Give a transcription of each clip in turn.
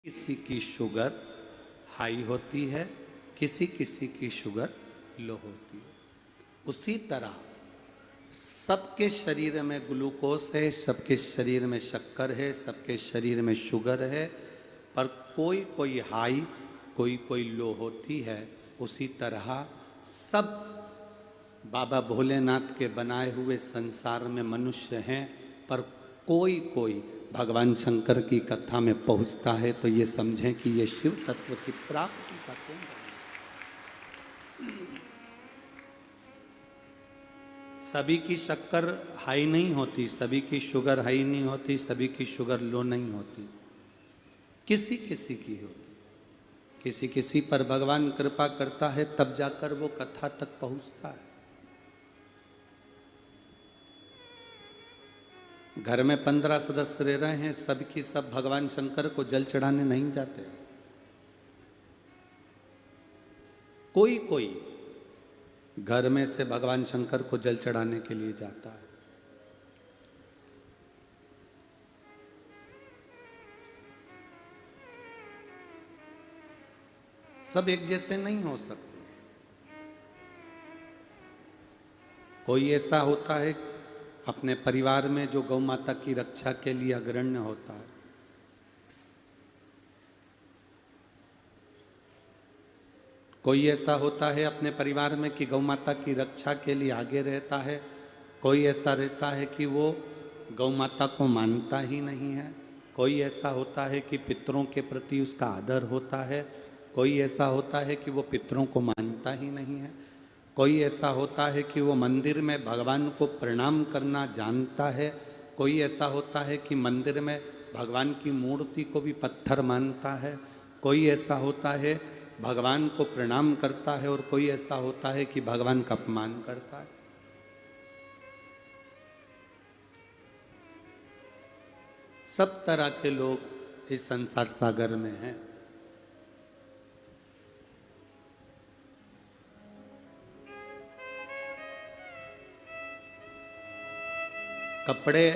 किसी की sugar high होती है, किसी किसी की शुगर लो होती है। उसी तरह सबके शरीर में ग्लूकोज है, सबके शरीर में शक्कर है, सबके शरीर में शुगर है, पर कोई कोई हाई कोई कोई लो होती है। उसी तरह सब बाबा भोलेनाथ के बनाए हुए संसार में मनुष्य हैं, पर कोई कोई भगवान शंकर की कथा में पहुंचता है तो ये समझें कि ये शिव तत्व की प्राप्ति का केंद्र है। सभी की शक्कर हाई नहीं होती, सभी की शुगर हाई नहीं होती, सभी की शुगर लो नहीं होती, किसी किसी की होती। किसी किसी पर भगवान कृपा करता है तब जाकर वो कथा तक पहुंचता है। घर में 15 सदस्य रह रहे हैं, सबकी सब भगवान शंकर को जल चढ़ाने नहीं जाते। कोई कोई घर में से भगवान शंकर को जल चढ़ाने के लिए जाता है। सब एक जैसे नहीं हो सकते। कोई ऐसा होता है अपने परिवार में जो गौ माता की रक्षा के लिए अग्रण्य होता है। कोई ऐसा होता है अपने परिवार में कि गौ माता की रक्षा के लिए आगे रहता है। कोई ऐसा रहता है कि वो गौ माता को मानता ही नहीं है। कोई ऐसा होता है कि पितरों के प्रति उसका आदर होता है। कोई ऐसा होता है कि वो पितरों को मानता ही नहीं है। कोई ऐसा होता है कि वो मंदिर में भगवान को प्रणाम करना जानता है। कोई ऐसा होता है कि मंदिर में भगवान की मूर्ति को भी पत्थर मानता है। कोई ऐसा होता है भगवान को प्रणाम करता है, और कोई ऐसा होता है कि भगवान का अपमान करता है। सब तरह के लोग इस संसार सागर में हैं। कपड़े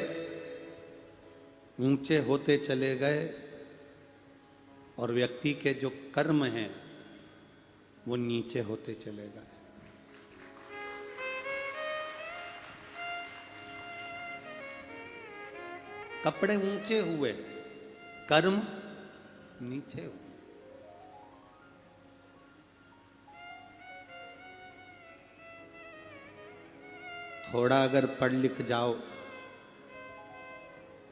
ऊंचे होते चले गए और व्यक्ति के जो कर्म हैं वो नीचे होते चले गए। कपड़े ऊंचे हुए, कर्म नीचे हुए। थोड़ा अगर पढ़ लिख जाओ,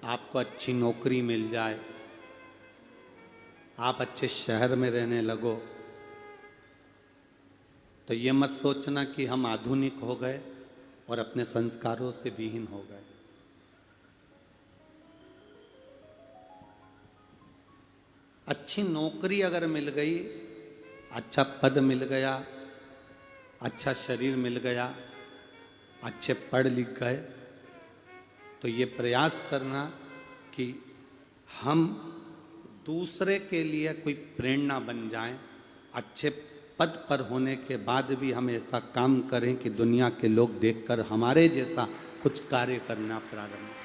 आपको अच्छी नौकरी मिल जाए, आप अच्छे शहर में रहने लगो, तो ये मत सोचना कि हम आधुनिक हो गए और अपने संस्कारों से विहीन हो गए। अच्छी नौकरी अगर मिल गई, अच्छा पद मिल गया, अच्छा शरीर मिल गया, अच्छे पढ़ लिख गए, तो ये प्रयास करना कि हम दूसरे के लिए कोई प्रेरणा बन जाएं। अच्छे पद पर होने के बाद भी हम ऐसा काम करें कि दुनिया के लोग देखकर हमारे जैसा कुछ कार्य करना प्रारंभ करें।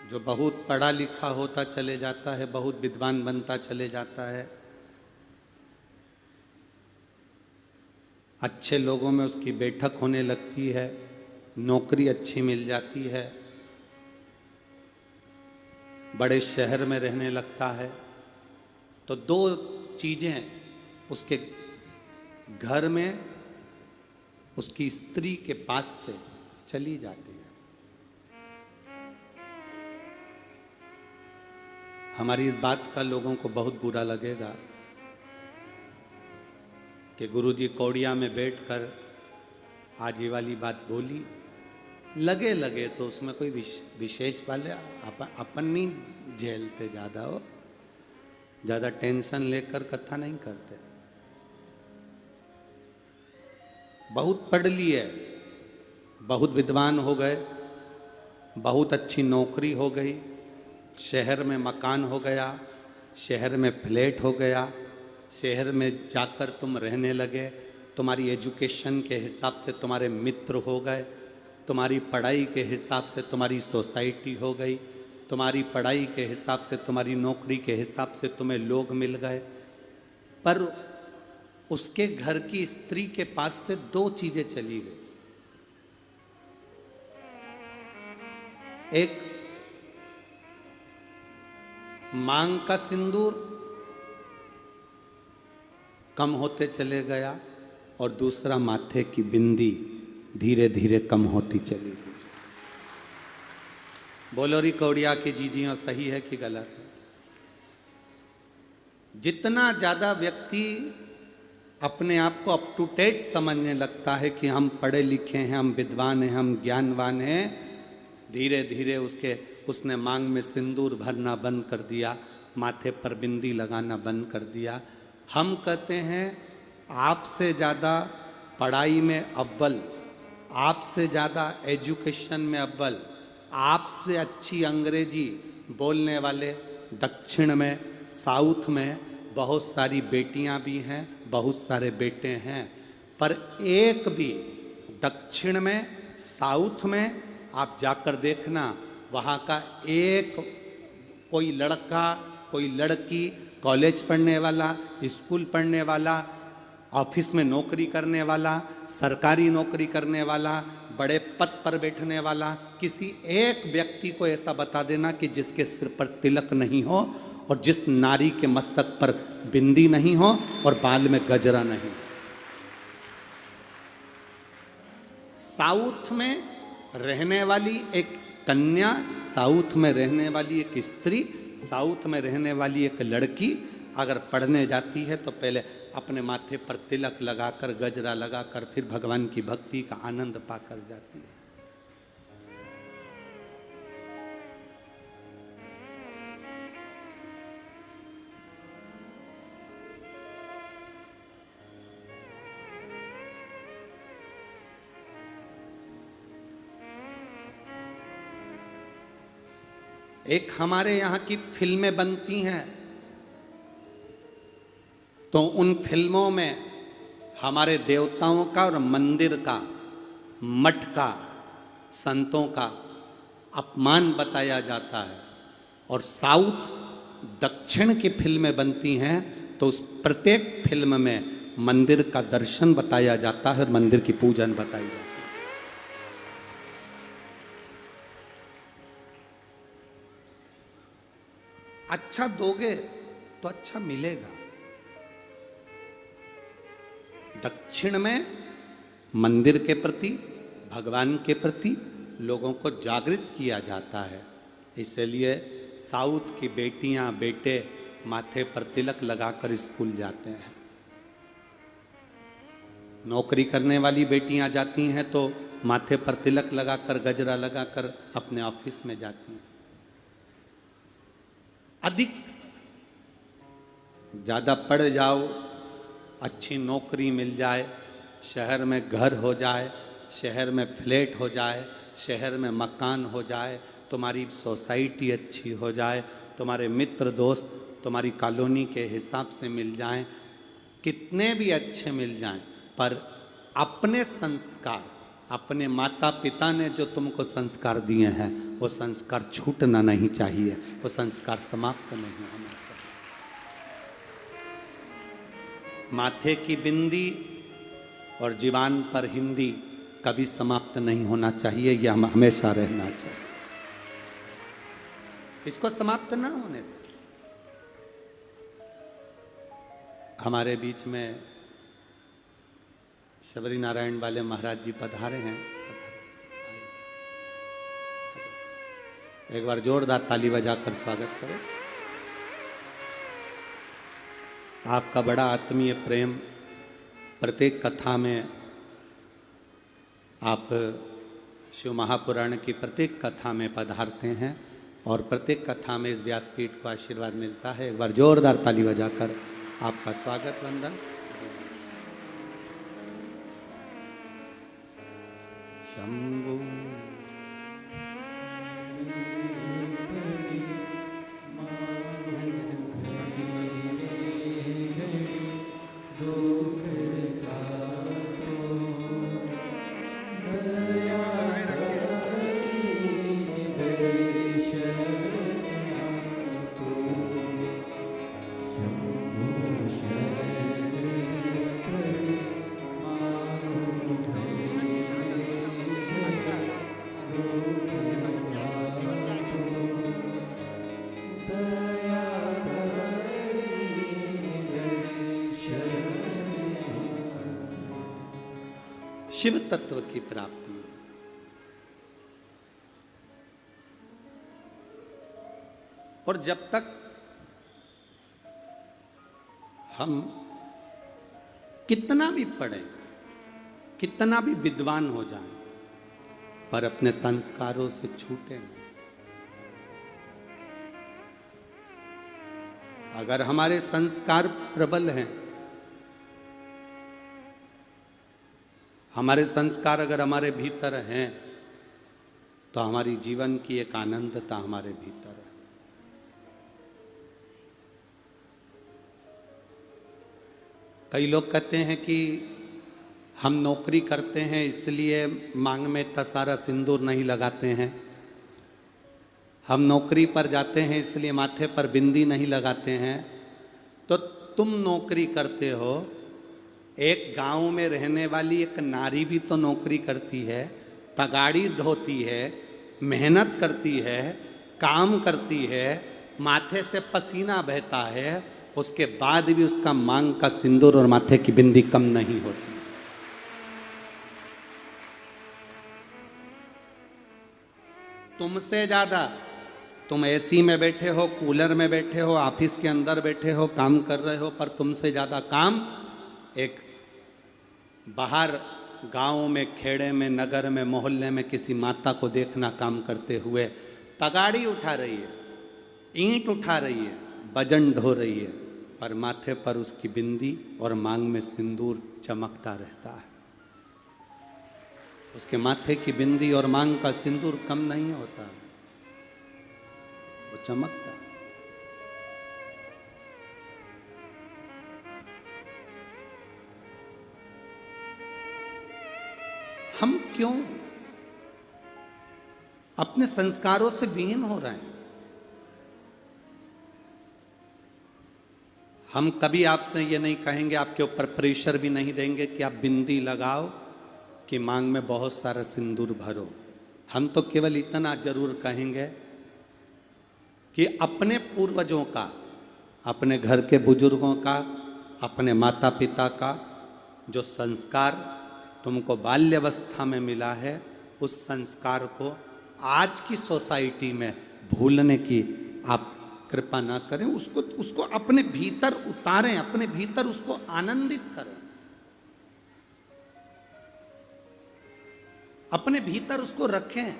जो बहुत पढ़ा लिखा होता चले जाता है, बहुत विद्वान बनता चले जाता है, अच्छे लोगों में उसकी बैठक होने लगती है, नौकरी अच्छी मिल जाती है, बड़े शहर में रहने लगता है, तो दो चीजें उसके घर में उसकी स्त्री के पास से चली जाती है। हमारी इस बात का लोगों को बहुत बुरा लगेगा कि गुरुजी कौड़िया में बैठकर आज ये वाली बात बोली। लगे लगे तो उसमें कोई विशेष वाले अपन नहीं झेलते, ज़्यादा हो, ज़्यादा टेंशन लेकर कथा नहीं करते। बहुत पढ़ लिए, बहुत विद्वान हो गए, बहुत अच्छी नौकरी हो गई, शहर में मकान हो गया, शहर में फ्लैट हो गया, शहर में जाकर तुम रहने लगे, तुम्हारी एजुकेशन के हिसाब से तुम्हारे मित्र हो गए, तुम्हारी पढ़ाई के हिसाब से तुम्हारी सोसाइटी हो गई, तुम्हारी पढ़ाई के हिसाब से तुम्हारी नौकरी के हिसाब से तुम्हें लोग मिल गए। पर उसके घर की स्त्री के पास से दो चीजें चली गई। एक मांग का सिंदूर कम होते चले गया और दूसरा माथे की बिंदी धीरे धीरे कम होती चली गई। बोलो री कौड़िया की जीजियों, सही है कि गलत है? जितना ज्यादा व्यक्ति अपने आप को अप टू डेट समझने लगता है कि हम पढ़े लिखे हैं, हम विद्वान हैं, हम ज्ञानवान हैं, धीरे धीरे उसने मांग में सिंदूर भरना बंद कर दिया, माथे पर बिंदी लगाना बंद कर दिया। हम कहते हैं आपसे ज़्यादा पढ़ाई में अव्वल, आपसे ज़्यादा एजुकेशन में अव्वल, आपसे अच्छी अंग्रेजी बोलने वाले दक्षिण में, साउथ में बहुत सारी बेटियां भी हैं, बहुत सारे बेटे हैं। पर एक भी दक्षिण में, साउथ में आप जाकर देखना, वहाँ का एक कोई लड़का, कोई लड़की, कॉलेज पढ़ने वाला, स्कूल पढ़ने वाला, ऑफिस में नौकरी करने वाला, सरकारी नौकरी करने वाला, बड़े पद पर बैठने वाला, किसी एक व्यक्ति को ऐसा बता देना कि जिसके सिर पर तिलक नहीं हो और जिस नारी के मस्तक पर बिंदी नहीं हो और बाल में गजरा नहीं। साउथ में रहने वाली एक कन्या, साउथ में रहने वाली एक स्त्री, साउथ में रहने वाली एक लड़की अगर पढ़ने जाती है तो पहले अपने माथे पर तिलक लगाकर, गजरा लगाकर, फिर भगवान की भक्ति का आनंद पाकर जाती है। एक हमारे यहाँ की फिल्में बनती हैं तो उन फिल्मों में हमारे देवताओं का और मंदिर का, मठ का, संतों का अपमान बताया जाता है। और साउथ, दक्षिण की फिल्में बनती हैं तो उस प्रत्येक फिल्म में मंदिर का दर्शन बताया जाता है और मंदिर की पूजन बताई जाती है। अच्छा दोगे तो अच्छा मिलेगा। दक्षिण में मंदिर के प्रति, भगवान के प्रति लोगों को जागृत किया जाता है, इसलिए साउथ की बेटियां, बेटे माथे पर तिलक लगाकर स्कूल जाते हैं। नौकरी करने वाली बेटियां जाती हैं तो माथे पर तिलक लगाकर, गजरा लगाकर अपने ऑफिस में जाती हैं। अधिक ज़्यादा पढ़ जाओ, अच्छी नौकरी मिल जाए, शहर में घर हो जाए, शहर में फ्लैट हो जाए, शहर में मकान हो जाए, तुम्हारी सोसाइटी अच्छी हो जाए, तुम्हारे मित्र दोस्त तुम्हारी कॉलोनी के हिसाब से मिल जाएं, कितने भी अच्छे मिल जाएं, पर अपने संस्कार, अपने माता पिता ने जो तुमको संस्कार दिए हैं वो संस्कार छूटना नहीं चाहिए, वो संस्कार समाप्त नहीं होना चाहिए। माथे की बिंदी और जीवान पर हिंदी कभी समाप्त नहीं होना चाहिए, यह हम हमेशा रहना चाहिए। इसको समाप्त ना होने दें। हमारे बीच में शबरी नारायण वाले महाराज जी पधारे हैं, एक बार जोरदार ताली बजाकर स्वागत करें। आपका बड़ा आत्मीय प्रेम, प्रत्येक कथा में आप शिव महापुराण की प्रत्येक कथा में पधारते हैं और प्रत्येक कथा में इस व्यासपीठ को आशीर्वाद मिलता है। एक बार जोरदार ताली बजाकर आपका स्वागत, वंदन। शंभू शिव तत्व की प्राप्ति। और जब तक हम कितना भी पढ़ें, कितना भी विद्वान हो जाएं, पर अपने संस्कारों से छूटे नहीं। अगर हमारे संस्कार प्रबल हैं, हमारे संस्कार अगर हमारे भीतर हैं, तो हमारी जीवन की एक आनंदता हमारे भीतर है। कई लोग कहते हैं कि हम नौकरी करते हैं इसलिए मांग में इतना सारा सिंदूर नहीं लगाते हैं, हम नौकरी पर जाते हैं इसलिए माथे पर बिंदी नहीं लगाते हैं। तो तुम नौकरी करते हो, एक गांव में रहने वाली एक नारी भी तो नौकरी करती है, तगाड़ी धोती है, मेहनत करती है, काम करती है, माथे से पसीना बहता है, उसके बाद भी उसका मांग का सिंदूर और माथे की बिंदी कम नहीं होती। तुमसे ज्यादा, तुम एसी में बैठे हो, कूलर में बैठे हो, ऑफिस के अंदर बैठे हो, काम कर रहे हो, पर तुमसे ज्यादा काम एक बाहर गांव में, खेड़े में, नगर में, मोहल्ले में किसी माता को देखना काम करते हुए, तगाड़ी उठा रही है, ईंट उठा रही है, वजन ढो रही है, पर माथे पर उसकी बिंदी और मांग में सिंदूर चमकता रहता है। उसके माथे की बिंदी और मांग का सिंदूर कम नहीं होता, वो चमकता। हम क्यों अपने संस्कारों से विहीन हो रहे हैं? हम कभी आपसे ये नहीं कहेंगे, आपके ऊपर प्रेशर भी नहीं देंगे कि आप बिंदी लगाओ, कि मांग में बहुत सारा सिंदूर भरो। हम तो केवल इतना जरूर कहेंगे कि अपने पूर्वजों का, अपने घर के बुजुर्गों का, अपने माता पिता का जो संस्कार तुमको बाल्यावस्था में मिला है, उस संस्कार को आज की सोसाइटी में भूलने की आप कृपा ना करें। उसको अपने भीतर उतारें, अपने भीतर उसको आनंदित करें, अपने भीतर उसको रखें।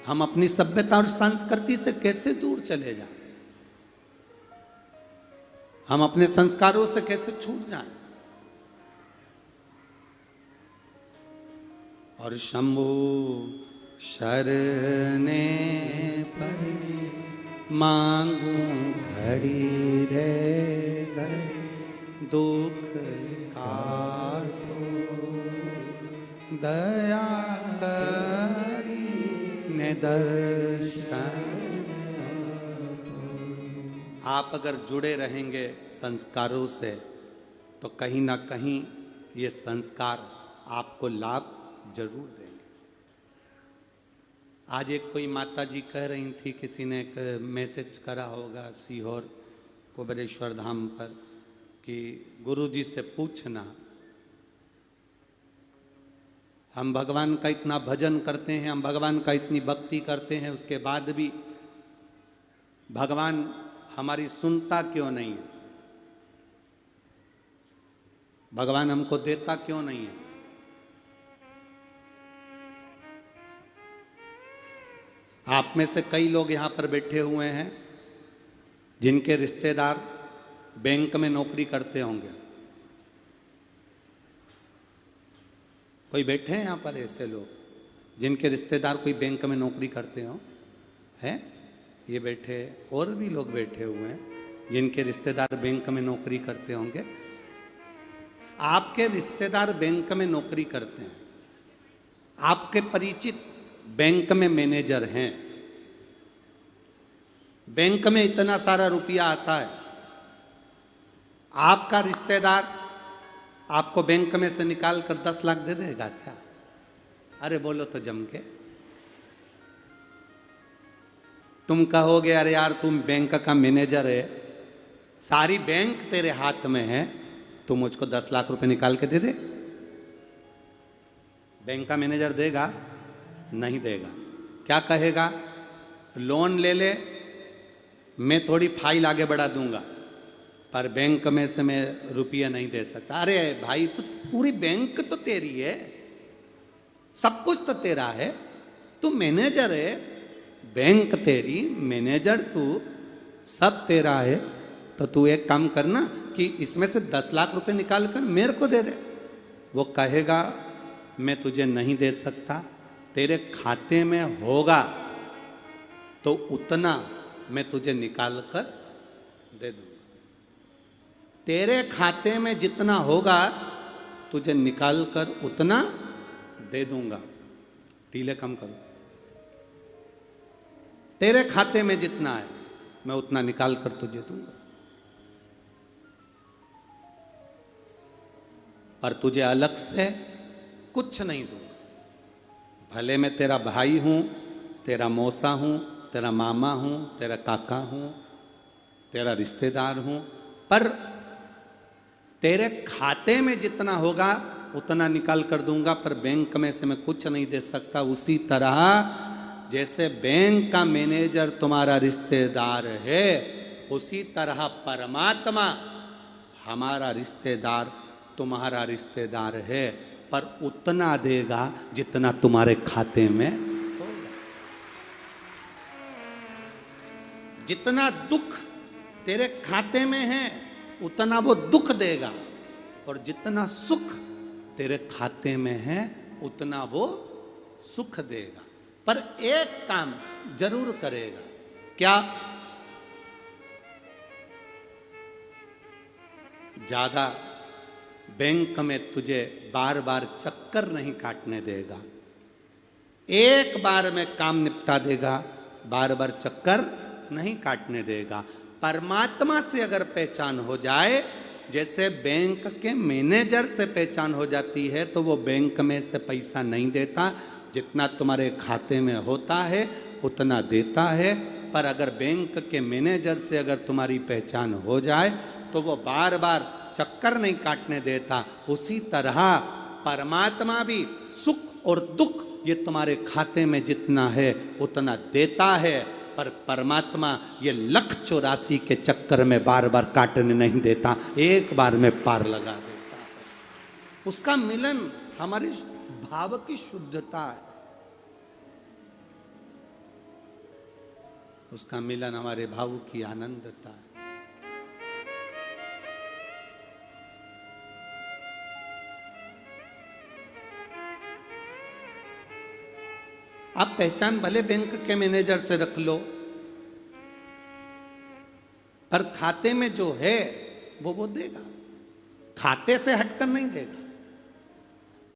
हम अपनी सभ्यता और संस्कृति से कैसे दूर चले जाएं? हम अपने संस्कारों से कैसे छूट जाएं? और शंभु शरणे पड़े मांगू घड़ी रे घड़ी, दुख काटो दया करी ने दर्शन। आप अगर जुड़े रहेंगे संस्कारों से, तो कहीं ना कहीं ये संस्कार आपको लाभ जरूर देंगे। आज एक कोई माता जी कह रही थी, किसी ने एक मैसेज करा होगा सीहोर कुबेरेश्वर धाम पर, कि गुरु जी से पूछना, हम भगवान का इतना भजन करते हैं, हम भगवान का इतनी भक्ति करते हैं, उसके बाद भी भगवान हमारी सुनता क्यों नहीं है? भगवान हमको देता क्यों नहीं है? आप में से कई लोग यहां पर बैठे हुए हैं जिनके रिश्तेदार बैंक में नौकरी करते होंगे। कोई बैठे हैं यहां पर ऐसे लोग जिनके रिश्तेदार कोई बैंक में नौकरी करते हो? हैं? ये बैठे, और भी लोग बैठे हुए हैं जिनके रिश्तेदार बैंक में नौकरी करते होंगे। आपके रिश्तेदार बैंक में नौकरी करते हैं, आपके परिचित बैंक में मैनेजर हैं, बैंक में इतना सारा रुपया आता है, आपका रिश्तेदार आपको बैंक में से निकाल कर 10 लाख दे देगा क्या? अरे बोलो तो जम के। तुम कहोगे अरे यार तुम बैंक का मैनेजर है, सारी बैंक तेरे हाथ में है, तू मुझको 10 लाख रुपए निकाल के दे दे। बैंक का मैनेजर देगा? नहीं देगा। क्या कहेगा? लोन ले ले, मैं थोड़ी फाइल आगे बढ़ा दूंगा, पर बैंक में से मैं रुपया नहीं दे सकता। अरे भाई, तो पूरी बैंक तो तेरी है, सब कुछ तो तेरा है, तू मैनेजर है, बैंक तेरी, मैनेजर तू, सब तेरा है। तो तू एक काम करना कि इसमें से 10 लाख रुपए निकाल कर मेरे को दे दे। वो कहेगा मैं तुझे नहीं दे सकता, तेरे खाते में होगा तो उतना मैं तुझे निकाल कर दे दूंगा। तेरे खाते में जितना होगा तुझे निकाल कर उतना दे दूंगा। ढीले कम करो। तेरे खाते में जितना है मैं उतना निकाल कर तुझे दूंगा, पर तुझे अलग से कुछ नहीं दूंगा। भले मैं तेरा भाई हूं, तेरा मौसा हूं, तेरा मामा हूं, तेरा काका हूं, तेरा रिश्तेदार हूं, पर तेरे खाते में जितना होगा उतना निकाल कर दूंगा, पर बैंक में से मैं कुछ नहीं दे सकता। उसी तरह जैसे बैंक का मैनेजर तुम्हारा रिश्तेदार है, उसी तरह परमात्मा हमारा रिश्तेदार, तुम्हारा रिश्तेदार है, पर उतना देगा जितना तुम्हारे खाते में होगा। जितना दुख तेरे खाते में है उतना वो दुख देगा, और जितना सुख तेरे खाते में है उतना वो सुख देगा। पर एक काम जरूर करेगा। क्या? ज्यादा बैंक में तुझे बार बार चक्कर नहीं काटने देगा। एक बार में काम निपटा देगा, बार बार चक्कर नहीं काटने देगा। परमात्मा से अगर पहचान हो जाए, जैसे बैंक के मैनेजर से पहचान हो जाती है, तो वो बैंक में से पैसा नहीं देता, जितना तुम्हारे खाते में होता है उतना देता है। पर अगर बैंक के मैनेजर से अगर तुम्हारी पहचान हो जाए तो वो बार बार चक्कर नहीं काटने देता। उसी तरह परमात्मा भी सुख और दुख ये तुम्हारे खाते में जितना है उतना देता है, पर परमात्मा ये 1,84,000 के चक्कर में बार बार काटने नहीं देता, एक बार में पार लगा देता है। उसका मिलन हमारे भाव की शुद्धता है, उसका मिलन हमारे भाव की आनंदता है। आप पहचान भले बैंक के मैनेजर से रख लो, पर खाते में जो है वो देगा, खाते से हटकर नहीं देगा।